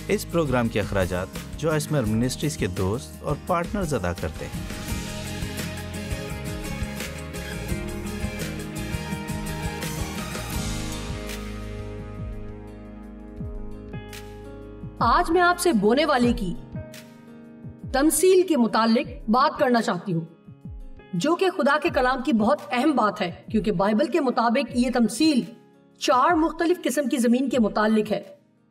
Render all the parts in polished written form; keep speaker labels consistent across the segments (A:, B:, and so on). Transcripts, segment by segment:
A: اس programme کے اخراجات جو اسمر منسٹریز کے دوست اور پارٹنرز ادا کرتے ہیں۔
B: آج میں آپ سے بونے والے کی تمثیل کے متعلق بات کرنا چاہتی ہوں، جو کہ خدا کے کلام کی بہت اہم بات ہے، کیونکہ بائبل کے مطابق یہ تمثیل 4 مختلف قسم کی زمین کے متعلق ہے،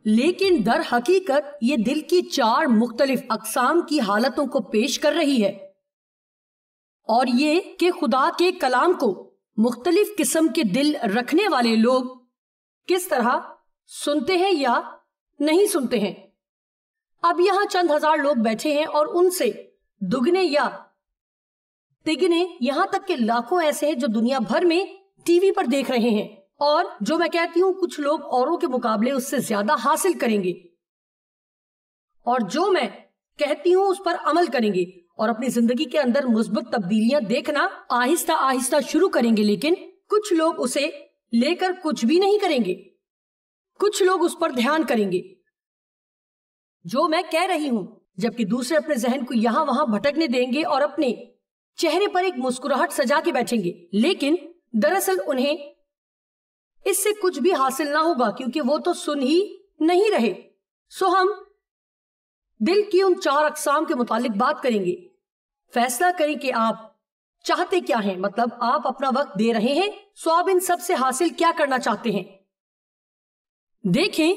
B: لیکن در حقیقت یہ دل کی 4 مختلف اقسام کی حالتوں کو پیش کر رہی ہے، اور یہ کہ خدا کے کلام کو مختلف قسم کے دل رکھنے والے لوگ کس طرح سنتے ہیں یا نہیں سنتے ہیں۔ اب یہاں چند ہزار لوگ بیٹھے ہیں اور ان سے دگنے یا تگنے، یہاں تک کہ لاکھوں ایسے ہیں جو دنیا بھر میں ٹی وی پر دیکھ رہے ہیں، اور جو میں کہتی ہوں کچھ لوگ اوروں کے مقابلے اس سے زیادہ حاصل کریں گے، اور جو میں کہتی ہوں اس پر عمل کریں گے اور اپنی زندگی کے اندر مثبت تبدیلیاں دیکھنا آہستہ آہستہ شروع کریں گے۔ لیکن کچھ لوگ اسے لے کر کچھ بھی نہیں کریں گے، کچھ لوگ اس پر دھیان کریں گے جو میں کہہ رہی ہوں، جبکہ دوسرے اپنے ذہن کو یہاں وہاں بھٹکنے دیں گے اور اپنے چہرے پر ایک مسکراہٹ سجا کے بیٹھیں گے، لیکن دراصل انہیں اس سے کچھ بھی حاصل نہ ہوگا، کیونکہ وہ تو سن ہی نہیں رہے۔ سو ہم دل کی ان 4 اقسام کے متعلق بات کریں گے۔ فیصلہ کریں کہ آپ چاہتے کیا ہیں، مطلب آپ اپنا وقت دے رہے ہیں، سو آپ ان سب سے حاصل کیا کرنا چاہتے ہیں۔ دیکھیں،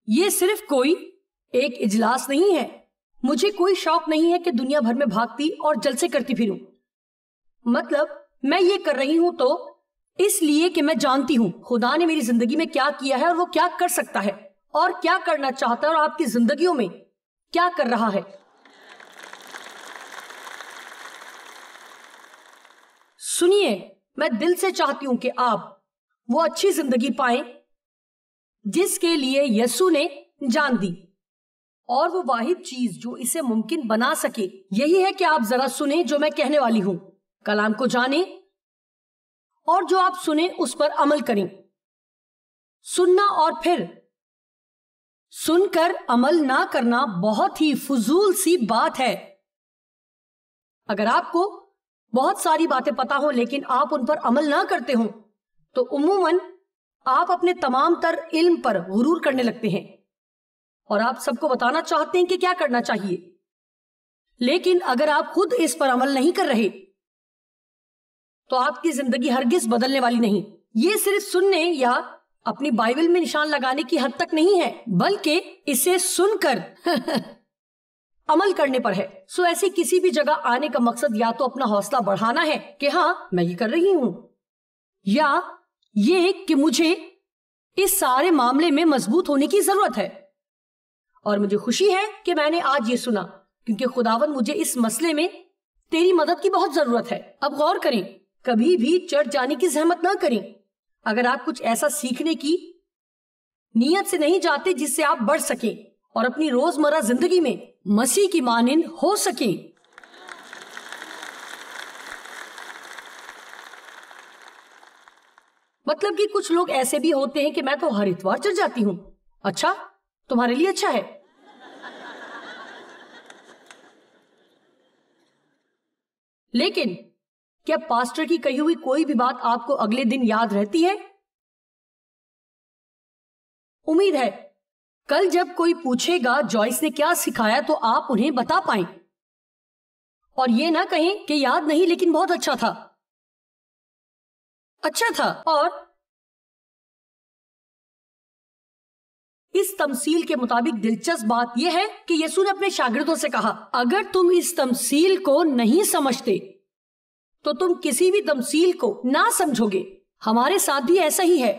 B: یہ صرف کوئی ایک اجلاس نہیں ہے۔ مجھے کوئی شوق نہیں ہے کہ دنیا بھر میں بھاگتی اور جلسے کرتی پھروں، مطلب میں یہ کر رہی ہوں تو اس لیے کہ میں جانتی ہوں خدا نے میری زندگی میں کیا کیا ہے اور وہ کیا کر سکتا ہے اور کیا کرنا چاہتا ہے اور آپ کی زندگیوں میں کیا کر رہا ہے۔ سنیے، میں دل سے چاہتی ہوں کہ آپ وہ اچھی زندگی پائیں جس کے لیے یسوع نے جان دی، اور وہ واحد چیز جو اسے ممکن بنا سکے یہی ہے کہ آپ ذرا سنیں جو میں کہنے والی ہوں، کلام کو جانیں اور جو آپ سنیں اس پر عمل کریں۔ سننا اور پھر سن کر عمل نہ کرنا بہت ہی فضول سی بات ہے۔ اگر آپ کو بہت ساری باتیں پتا ہوں لیکن آپ ان پر عمل نہ کرتے ہوں تو عموماً آپ اپنے تمام تر علم پر غرور کرنے لگتے ہیں اور آپ سب کو بتانا چاہتے ہیں کہ کیا کرنا چاہیے، لیکن اگر آپ خود اس پر عمل نہیں کر رہے تو آپ کی زندگی ہرگز بدلنے والی نہیں۔ یہ صرف سننے یا اپنی بائبل میں نشان لگانے کی حد تک نہیں ہے، بلکہ اسے سن کر عمل کرنے پر ہے۔ سو ایسی کسی بھی جگہ آنے کا مقصد یا تو اپنا حوصلہ بڑھانا ہے کہ ہاں میں یہ کر رہی ہوں، یا یہ کہ مجھے اس سارے معاملے میں مضبوط ہونے کی ضرورت ہے۔ اور مجھے خوشی ہے کہ میں نے آج یہ سنا، کیونکہ خداوند مجھے اس مسئلے میں تیری مدد کی بہت ضرورت ہے۔ اب غور کریں، کبھی بھی چڑھ جانے کی زحمت نہ کریں۔ اگر آپ کچھ ایسا سیکھنے کی نیت سے نہیں جاتے جس سے آپ بڑھ سکیں اور اپنی روزمرہ زندگی میں مسیح کی مانند ہو سکیں۔ مطلب کہ کچھ لوگ ایسے بھی ہوتے ہیں کہ میں تو ہر اتوار چڑھ جاتی ہوں۔ اچھا، تمہارے لیے اچھا ہے۔ لیکن کیا پاسٹر کی کہی ہوئی کوئی بھی بات آپ کو اگلے دن یاد رہتی ہے؟ امید ہے کل جب کوئی پوچھے گا جوائس نے کیا سکھایا تو آپ انہیں بتا پائیں اور یہ نہ کہیں کہ یاد نہیں لیکن بہت اچھا تھا۔ اچھا تھا۔ اور اس تمثیل کے مطابق دلچسپ بات یہ ہے کہ یسوع نے اپنے شاگردوں سے کہا، اگر تم اس تمثیل کو نہیں سمجھتے تو تم کسی بھی تمثیل کو نہ سمجھو گے۔ ہمارے ساتھ بھی ایسا ہی ہے۔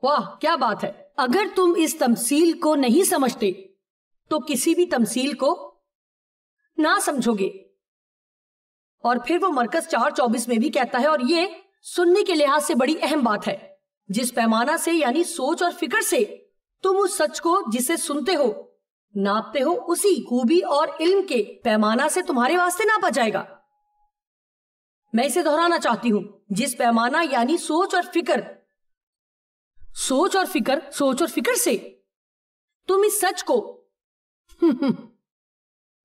B: واہ کیا بات ہے! اگر تم اس تمثیل کو نہیں سمجھتے تو کسی بھی تمثیل کو نہ سمجھو گے۔ اور پھر وہ مرکز 4:24 میں بھی کہتا ہے، اور یہ سننے کے لحاظ سے بڑی اہم بات ہے، جس پیمانہ سے یعنی سوچ اور فکر سے تم اس سچ کو جسے سنتے ہو ناپتے ہو، اسی خوبی اور علم کے پیمانہ سے تمہارے واسطے ناپا جائے گا۔ میں اسے دہرانا چاہتی ہوں، جس پیمانہ یعنی سوچ اور فکر سے تم اس سچ کو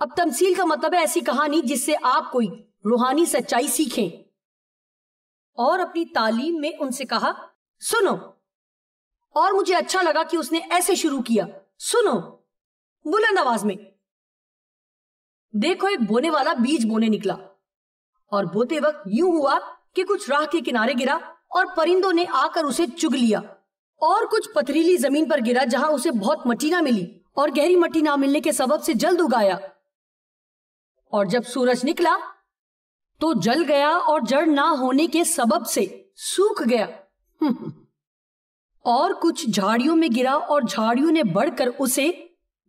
B: اب تمثیل کا مطلب ہے ایسی کہانی جس سے آپ کوئی روحانی سچائی سیکھیں. اور اپنی تعلیم میں ان سے کہا سنو. اور مجھے اچھا لگا کہ اس نے ایسے شروع کیا, سنو بلند آواز میں. دیکھو ایک بونے والا بیج بونے نکلا, اور بوتے وقت یوں ہوا کہ کچھ راہ کے کنارے گرا اور پرندوں نے آ کر اسے چگ لیا, اور کچھ پتھریلی زمین پر گرا جہاں اسے بہت مٹی نہ ملی, اور گہری مٹی نہ ملنے کے سبب سے جلد اگایا, اور جب سورج نکلا تو جل گیا اور جڑ نہ ہونے کے سبب سے سوکھ گیا. اور کچھ جھاڑیوں میں گرا اور جھاڑیوں نے بڑھ کر اسے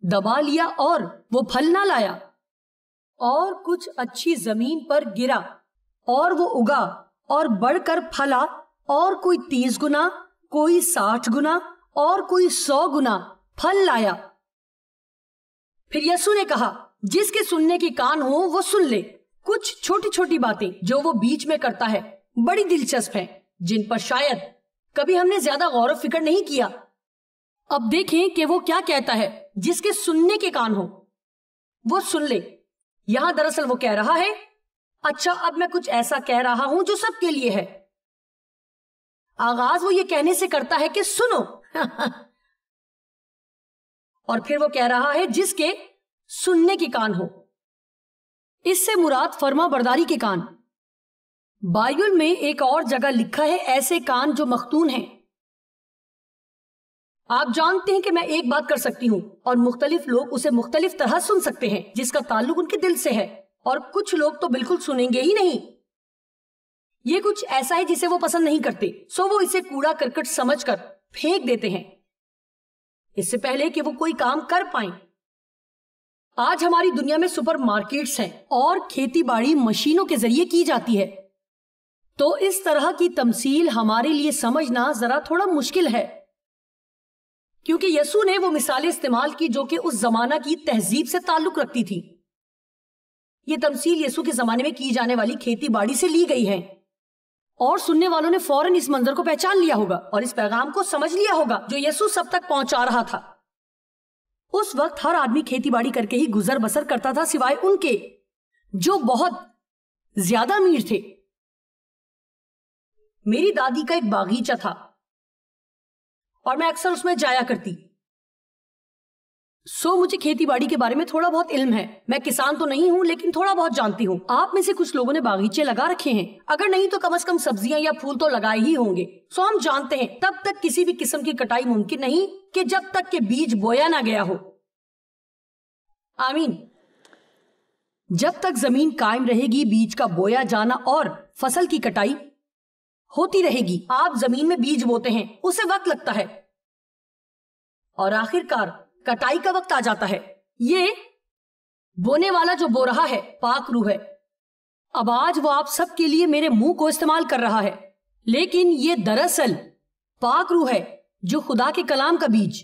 B: دبا لیا اور وہ پھل نہ لایا. اور کچھ اچھی زمین پر گرا اور وہ اگا اور بڑھ کر پھلا, اور کوئی 30 گنا, کوئی 60 گنا اور کوئی 100 گنا پھل لایا. پھر یسوع نے کہا جس کے سننے کے کان ہو وہ سن لے. کچھ چھوٹی چھوٹی باتیں جو وہ بیچ میں کرتا ہے بڑی دلچسپ ہیں, جن پر شاید کبھی ہم نے زیادہ غور و فکر نہیں کیا. اب دیکھیں کہ وہ کیا کہتا ہے, جس کے سننے کے کان ہو وہ سن لے. یہاں دراصل وہ کہہ رہا ہے اچھا اب میں کچھ ایسا کہہ رہا ہوں جو سب کے لیے ہے. آغاز وہ یہ کہنے سے کرتا ہے کہ سنو. اور پھر وہ کہہ رہا ہے جس کے سننے کے کان ہو. اس سے مراد فرما برداری کے کان. بائبل میں ایک اور جگہ لکھا ہے ایسے کان جو مختون ہیں. آپ جانتے ہیں کہ میں ایک بات کر سکتی ہوں اور مختلف لوگ اسے مختلف طرح سن سکتے ہیں جس کا تعلق ان کے دل سے ہے, اور کچھ لوگ تو بالکل سنیں گے ہی نہیں. یہ کچھ ایسا ہے جسے وہ پسند نہیں کرتے, سو وہ اسے کوڑا کرکٹ سمجھ کر پھینک دیتے ہیں اس سے پہلے کہ وہ کوئی کام کر پائیں. آج ہماری دنیا میں سپر مارکیٹس ہیں اور کھیتی باڑی مشینوں کے ذریعے کی جاتی ہے, تو اس طرح کی تمثیل ہمارے لیے سمجھنا ذرا تھوڑا مشکل ہے, کیونکہ یسوع نے وہ مثالیں استعمال کی جو کہ اس زمانہ کی تہذیب سے تعلق رکھتی تھی. یہ تمثیل یسوع کے زمانے میں کی جانے والی کھیتی باڑی سے لی گئی ہے, اور سننے والوں نے فوراً اس منظر کو پہچان لیا ہوگا اور اس پیغام کو سمجھ لیا ہوگا جو یسوع سب تک پہنچا رہا تھا. اس وقت ہر آدمی کھیتی باڑی کر کے ہی گزر بسر کرتا تھا, سوائے ان کے جو بہت زیادہ امیر تھے. میری دادی کا ایک باغیچہ تھا اور میں اکثر اس میں جایا کرتی, سو مجھے کھیتی باڑی کے بارے میں تھوڑا بہت علم ہے. میں کسان تو نہیں ہوں لیکن تھوڑا بہت جانتی ہوں. آپ میں سے کچھ لوگوں نے باغیچے لگا رکھے ہیں, اگر نہیں تو کم از کم سبزیاں یا پھول تو لگائے ہی ہوں گے. سو ہم جانتے ہیں تب تک کسی بھی قسم کی کٹائی ممکن نہیں کہ جب تک کہ بیج بویا نہ گیا ہو. آمین. جب تک زمین قائم رہے گی بیج کا بویا جانا اور فصل کی کٹائی ہوتی رہے گی. آپ زمین میں بیج بوتے ہیں, اسے وقت لگتا ہے, اور آخر کار کٹائی کا وقت آ جاتا ہے. یہ بونے والا جو بو رہا ہے پاک روح ہے. اب آج وہ آپ سب کے لیے میرے منہ کو استعمال کر رہا ہے, لیکن یہ دراصل پاک روح ہے جو خدا کے کلام کا بیج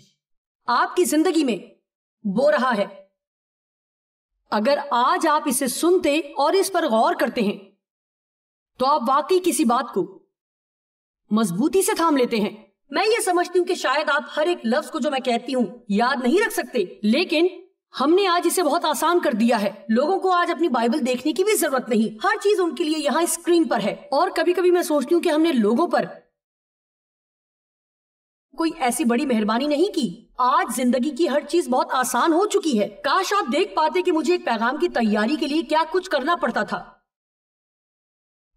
B: آپ کی زندگی میں بو رہا ہے. اگر آج آپ اسے سنتے اور اس پر غور کرتے ہیں تو آپ واقعی کسی بات کو مضبوطی سے تھام لیتے ہیں. میں یہ سمجھتی ہوں کہ شاید آپ ہر ایک لفظ کو جو میں کہتی ہوں یاد نہیں رکھ سکتے, لیکن ہم نے آج اسے بہت آسان کر دیا ہے. لوگوں کو آج اپنی بائبل دیکھنے کی بھی ضرورت نہیں, ہر چیز ان کے لیے یہاں اسکرین پر ہے. اور کبھی کبھی میں سوچتی ہوں کہ ہم نے لوگوں پر کوئی ایسی بڑی مہربانی نہیں کی. آج زندگی کی ہر چیز بہت آسان ہو چکی ہے. کاش آپ دیکھ پاتے کہ مجھے ایک پیغام کی تیاری کے لیے کیا کچھ کرنا پڑتا تھا.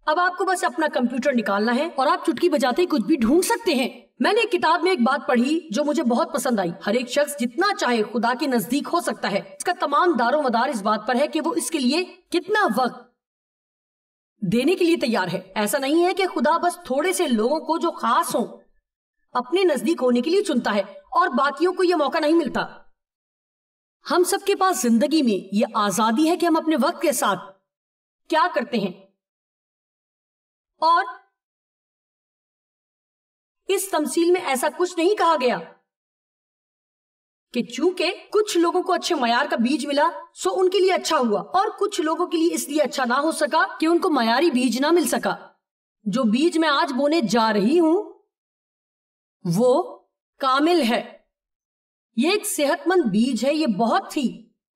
B: اب آپ کو بس اپنا کمپیوٹر نکالنا ہے اور آپ چٹکی بجاتے ہی کچھ بھی ڈھونڈ سکتے ہیں. میں نے ایک کتاب میں ایک بات پڑھی جو مجھے بہت پسند آئی. ہر ایک شخص جتنا چاہے خدا کے نزدیک ہو سکتا ہے. اس کا تمام دار و مدار اس بات پر ہے کہ وہ اس کے لیے کتنا وقت دینے کے لیے تیار ہے. ایسا نہیں ہے کہ خدا بس تھوڑے سے لوگوں کو جو خاص ہوں اپنے نزدیک ہونے کے لیے چنتا ہے اور باقیوں کو یہ موقع نہیں ملتا. ہم سب کے پاس زندگی میں یہ آزادی ہے کہ ہم اپنے وقت کے ساتھ کیا کرتے ہیں. اور اس تمثیل میں ایسا کچھ نہیں کہا گیا کہ چونکہ کچھ لوگوں کو اچھے معیار کا بیج ملا سو ان کے لیے اچھا ہوا, اور کچھ لوگوں کے لیے اس لیے اچھا نہ ہو سکا کہ ان کو معیاری بیج نہ مل سکا. جو بیج میں آج بونے جا رہی ہوں وہ کامل ہے. یہ ایک صحت مند بیج ہے, یہ بہت ہی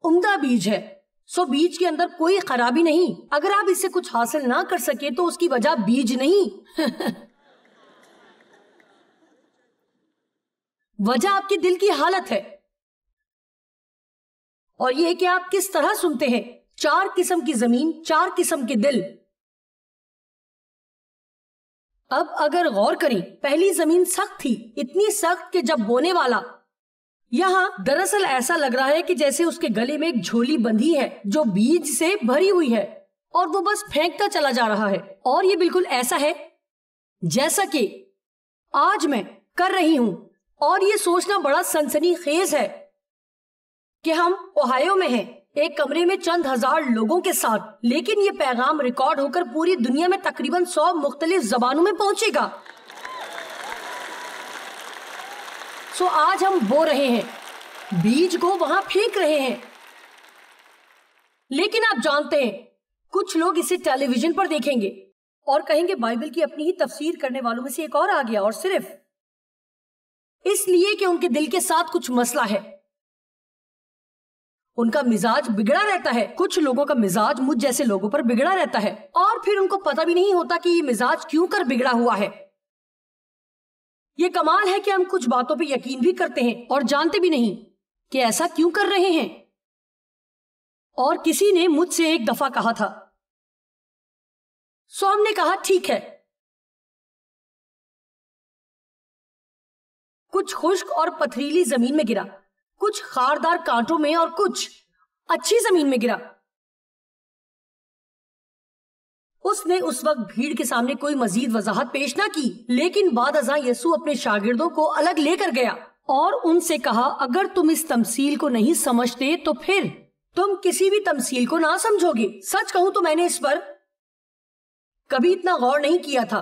B: عمدہ بیج ہے. سو بیج کے اندر کوئی خرابی نہیں. اگر آپ اس سے کچھ حاصل نہ کر سکے تو اس کی وجہ بیج نہیں وجہ آپ کے دل کی حالت ہے. اور یہ کہ آپ کس طرح سنتے ہیں. 4 قسم کی زمین، 4 قسم کے دل. اب اگر غور کریں، پہلی زمین سخت تھی، اتنی سخت کہ جب بونے والا، یہاں دراصل ایسا لگ رہا ہے کہ جیسے اس کے گلے میں ایک جھولی بندھی ہے جو بیج سے بھری ہوئی ہے اور وہ بس پھینکتا چلا جا رہا ہے. اور یہ بالکل ایسا ہے جیسا کہ آج میں کر رہی ہوں. اور یہ سوچنا بڑا سنسنی خیز ہے کہ ہم اوہایو میں ہیں، ایک کمرے میں چند ہزار لوگوں کے ساتھ، لیکن یہ پیغام ریکارڈ ہو کر پوری دنیا میں تقریباً 100 مختلف زبانوں میں پہنچے گا. سو آج ہم بو رہے ہیں، بیج کو وہاں پھینک رہے ہیں. لیکن آپ جانتے ہیں کچھ لوگ اسے ٹیلی ویژن پر دیکھیں گے اور کہیں گے بائبل کی اپنی ہی تفسیر کرنے والوں میں سے ایک اور آ گیا، اور صرف اس لیے کہ ان کے دل کے ساتھ کچھ مسئلہ ہے. ان کا مزاج بگڑا رہتا ہے. کچھ لوگوں کا مزاج مجھ جیسے لوگوں پر بگڑا رہتا ہے اور پھر ان کو پتہ بھی نہیں ہوتا کہ یہ مزاج کیوں کر بگڑا ہوا ہے. یہ کمال ہے کہ ہم کچھ باتوں پہ یقین بھی کرتے ہیں اور جانتے بھی نہیں کہ ایسا کیوں کر رہے ہیں. اور کسی نے مجھ سے ایک دفعہ کہا تھا، سو ہم نے کہا ٹھیک ہے، کچھ خشک اور پتھریلی زمین میں گرا، کچھ خاردار کانٹوں میں اور کچھ اچھی زمین میں گرا. اس نے اس وقت بھیڑ کے سامنے کوئی مزید وضاحت پیش نہ کی، لیکن بعد ازاں یسوع اپنے شاگردوں کو الگ لے کر گیا اور ان سے کہا، اگر تم اس تمثیل کو نہیں سمجھتے تو پھر تم کسی بھی تمثیل کو نہ سمجھو گے. سچ کہوں تو میں نے اس پر کبھی اتنا غور نہیں کیا تھا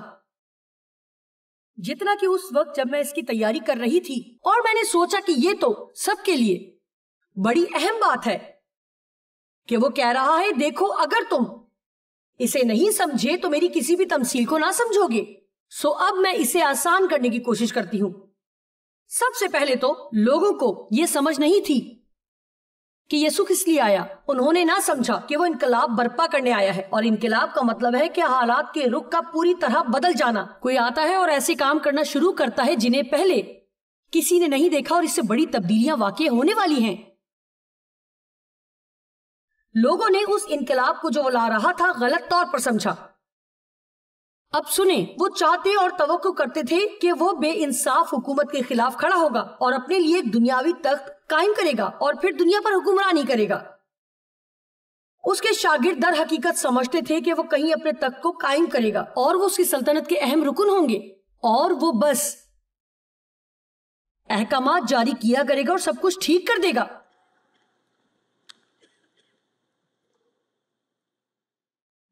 B: جتنا کہ اس وقت جب میں اس کی تیاری کر رہی تھی، اور میں نے سوچا کہ یہ تو سب کے لیے بڑی اہم بات ہے کہ وہ کہہ رہا ہے، دیکھو اگر تم اسے نہیں سمجھے تو میری کسی بھی تمثیل کو نہ سمجھو گے. سو اب میں اسے آسان کرنے کی کوشش کرتی ہوں. سب سے پہلے تو لوگوں کو یہ سمجھ نہیں تھی کہ یسوع کس لیے آیا. انہوں نے نہ سمجھا کہ وہ انقلاب برپا کرنے آیا ہے، اور انقلاب کا مطلب ہے کہ حالات کے رخ کا پوری طرح بدل جانا. کوئی آتا ہے اور ایسے کام کرنا شروع کرتا ہے جنہیں پہلے کسی نے نہیں دیکھا، اور اس سے بڑی تبدیلیاں واقع ہونے والی ہیں. لوگوں نے اس انقلاب کو جو وہ لا رہا تھا غلط طور پر سمجھا. اب سنیں، وہ چاہتے اور توقع کرتے تھے کہ وہ بے انصاف حکومت کے خلاف کھڑا ہوگا اور اپنے لیے ایک دنیاوی تخت قائم کرے گا اور پھر دنیا پر حکمرانی کرے گا. اس کے شاگرد در حقیقت سمجھتے تھے کہ وہ کہیں اپنے تخت کو قائم کرے گا اور وہ اس کی سلطنت کے اہم رکن ہوں گے، اور وہ بس احکامات جاری کیا کرے گا اور سب کچھ ٹھیک کر دے گا.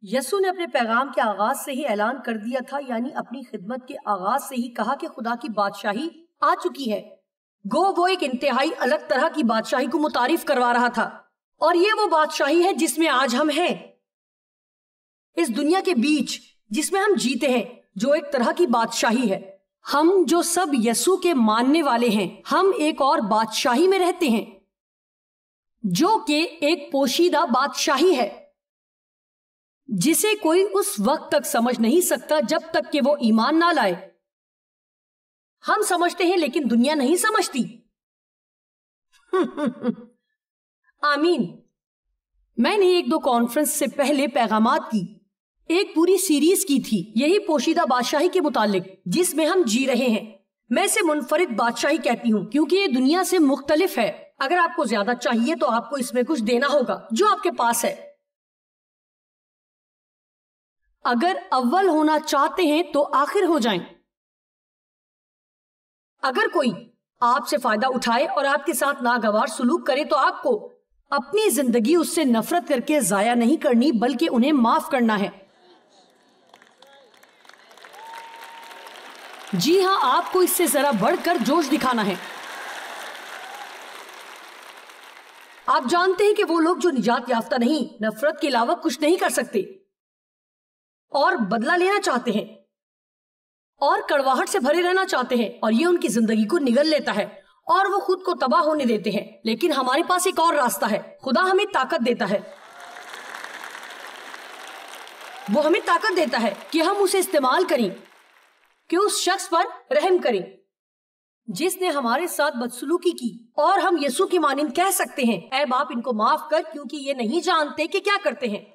B: یسوع نے اپنے پیغام کے آغاز سے ہی اعلان کر دیا تھا، یعنی اپنی خدمت کے آغاز سے ہی کہا کہ خدا کی بادشاہی آ چکی ہے. گو وہ ایک انتہائی الگ طرح کی بادشاہی کو متعارف کروا رہا تھا، اور یہ وہ بادشاہی ہے جس میں آج ہم ہیں، اس دنیا کے بیچ جس میں ہم جیتے ہیں، جو ایک طرح کی بادشاہی ہے. ہم جو سب یسوع کے ماننے والے ہیں، ہم ایک اور بادشاہی میں رہتے ہیں جو کہ ایک پوشیدہ بادشاہی ہے جسے کوئی اس وقت تک سمجھ نہیں سکتا جب تک کہ وہ ایمان نہ لائے. ہم سمجھتے ہیں لیکن دنیا نہیں سمجھتی. آمین. میں نے 1-2 کانفرنس سے پہلے پیغامات کی ایک پوری سیریز کی تھی یہی پوشیدہ بادشاہی کے متعلق جس میں ہم جی رہے ہیں. میں اسے منفرد بادشاہی کہتی ہوں کیونکہ یہ دنیا سے مختلف ہے. اگر آپ کو زیادہ چاہیے تو آپ کو اس میں کچھ دینا ہوگا جو آپ کے پاس ہے. اگر اول ہونا چاہتے ہیں تو آخر ہو جائیں. اگر کوئی آپ سے فائدہ اٹھائے اور آپ کے ساتھ ناگوار سلوک کرے تو آپ کو اپنی زندگی اس سے نفرت کر کے ضائع نہیں کرنی بلکہ انہیں معاف کرنا ہے. جی ہاں، آپ کو اس سے ذرا بڑھ کر جوش دکھانا ہے. آپ جانتے ہیں کہ وہ لوگ جو نجات یافتہ نہیں، نفرت کے علاوہ کچھ نہیں کر سکتے اور بدلہ لینا چاہتے ہیں اور کڑواہٹ سے بھرے رہنا چاہتے ہیں، اور یہ ان کی زندگی کو نگل لیتا ہے اور وہ خود کو تباہ ہونے دیتے ہیں. لیکن ہمارے پاس ایک اور راستہ ہے. خدا ہمیں طاقت دیتا ہے وہ ہمیں طاقت دیتا ہے کہ ہم اسے استعمال کریں، کہ اس شخص پر رحم کریں جس نے ہمارے ساتھ بدسلوکی کی، اور ہم یسوع کی مانند کہہ سکتے ہیں، اے باپ ان کو معاف کر کیونکہ یہ نہیں جانتے کہ کیا کرتے ہیں۔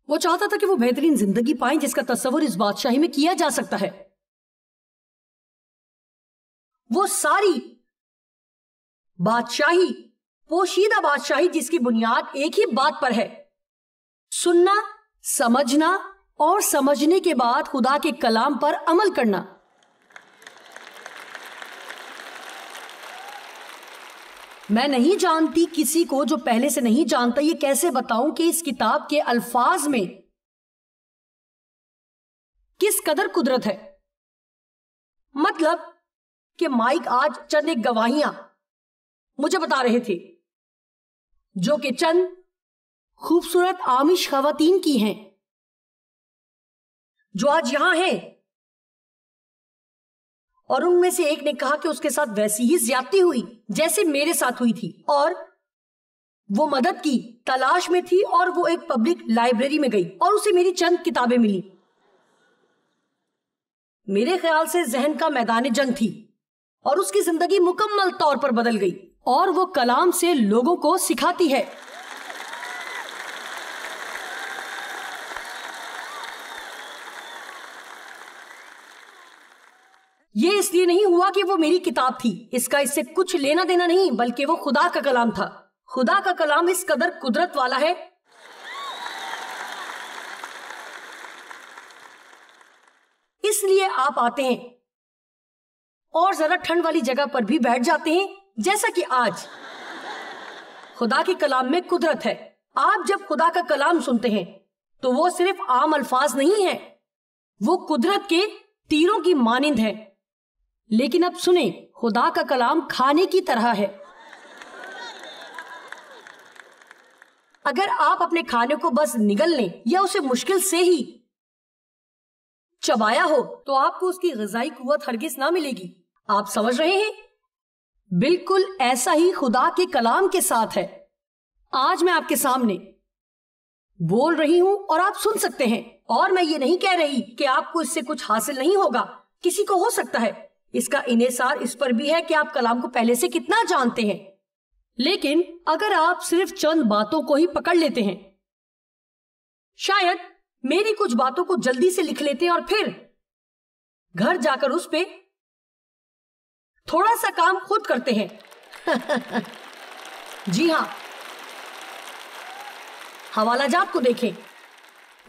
B: وہ چاہتا تھا کہ وہ بہترین زندگی پائیں جس کا تصور اس بادشاہی میں کیا جا سکتا ہے۔ وہ ساری بادشاہی، پوشیدہ بادشاہی جس کی بنیاد ایک ہی بات پر ہے، سننا، سمجھنا اور سمجھنے کے بعد خدا کے کلام پر عمل کرنا۔ میں نہیں جانتی کسی کو جو پہلے سے نہیں جانتا یہ کیسے بتاؤں کہ اس کتاب کے الفاظ میں کس قدر قدرت ہے۔ مطلب کہ مائک آج چند ایک گواہیاں مجھے بتا رہے تھے جو کہ چند خوبصورت آمش خواتین کی ہیں جو آج یہاں ہیں، اور ان میں سے ایک نے کہا کہ اس کے ساتھ ویسی ہی زیادتی ہوئی جیسے میرے ساتھ ہوئی تھی، اور وہ مدد کی تلاش میں تھی، اور وہ ایک پبلک لائبریری میں گئی اور اسے میری چند کتابیں ملی۔ میرے خیال سے ذہن کا میدان جنگ تھی، اور اس کی زندگی مکمل طور پر بدل گئی، اور وہ کلام سے لوگوں کو سکھاتی ہے۔ یہ اس لیے نہیں ہوا کہ وہ میری کتاب تھی، اس کا اس سے کچھ لینا دینا نہیں، بلکہ وہ خدا کا کلام تھا۔ خدا کا کلام اس قدر قدرت والا ہے اس لیے آپ آتے ہیں اور ذرا ٹھنڈ والی جگہ پر بھی بیٹھ جاتے ہیں، جیسا کہ آج۔ خدا کے کلام میں قدرت ہے۔ آپ جب خدا کا کلام سنتے ہیں تو وہ صرف عام الفاظ نہیں ہیں، وہ قدرت کے تیروں کی مانند ہے۔ لیکن اب سنیں، خدا کا کلام کھانے کی طرح ہے۔ اگر آپ اپنے کھانے کو بس نگل لیں یا اسے مشکل سے ہی چبایا ہو تو آپ کو اس کی غذائی قوت ہرگز نہ ملے گی۔ آپ سمجھ رہے ہیں؟ بالکل ایسا ہی خدا کے کلام کے ساتھ ہے۔ آج میں آپ کے سامنے بول رہی ہوں اور آپ سن سکتے ہیں، اور میں یہ نہیں کہہ رہی کہ آپ کو اس سے کچھ حاصل نہیں ہوگا، کسی کو ہو سکتا ہے۔ اس کا انحصار اس پر بھی ہے کہ آپ کلام کو پہلے سے کتنا جانتے ہیں۔ لیکن اگر آپ صرف چند باتوں کو ہی پکڑ لیتے ہیں، شاید میری کچھ باتوں کو جلدی سے لکھ لیتے ہیں اور پھر گھر جا کر اس پہ تھوڑا سا کام خود کرتے ہیں۔ جی ہاں، حوالہ جات کو دیکھیں،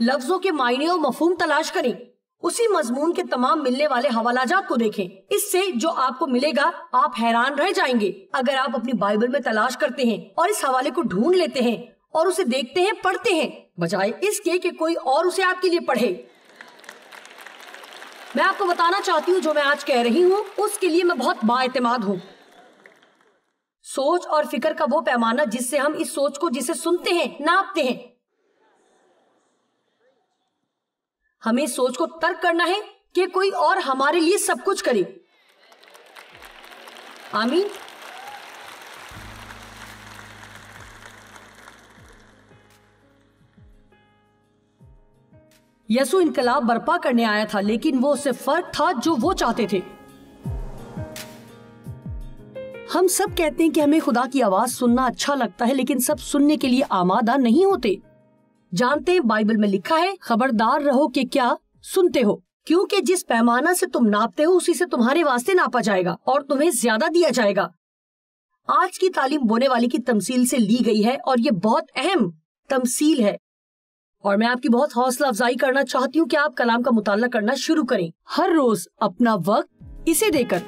B: لفظوں کے معنی اور مفہوم تلاش کریں، اسی مضمون کے تمام ملنے والے حوالہ جات کو دیکھیں۔ اس سے جو آپ کو ملے گا آپ حیران رہ جائیں گے۔ اگر آپ اپنی بائبل میں تلاش کرتے ہیں اور اس حوالے کو ڈھونڈ لیتے ہیں اور اسے دیکھتے ہیں، پڑھتے ہیں، بجائے اس کے کہ کوئی اور اسے آپ کے لیے پڑھے۔ میں آپ کو بتانا چاہتی ہوں جو میں آج کہہ رہی ہوں اس کے لیے میں بہت بااعتماد ہوں۔ سوچ اور فکر کا وہ پیمانہ جس سے ہم اس سوچ کو جسے سنتے ہیں ناپتے ہیں، ہمیں اس سوچ کو ترک کرنا ہے کہ کوئی اور ہمارے لیے سب کچھ کرے۔ آمین۔ یسوع انقلاب برپا کرنے آیا تھا، لیکن وہ اس سے فرق تھا جو وہ چاہتے تھے۔ ہم سب کہتے ہیں کہ ہمیں خدا کی آواز سننا اچھا لگتا ہے، لیکن سب سننے کے لیے آمادہ نہیں ہوتے۔ جانتے ہیں بائبل میں لکھا ہے، خبردار رہو کہ کیا سنتے ہو، کیونکہ جس پیمانہ سے تم ناپتے ہو اسی سے تمہارے واسطے ناپا جائے گا اور تمہیں زیادہ دیا جائے گا۔ آج کی تعلیم بونے والی کی تمثیل سے لی گئی ہے، اور یہ بہت اہم تمثیل ہے، اور میں آپ کی بہت حوصلہ افزائی کرنا چاہتی ہوں کہ آپ کلام کا مطالعہ کرنا شروع کریں، ہر روز اپنا وقت اسے دے کر۔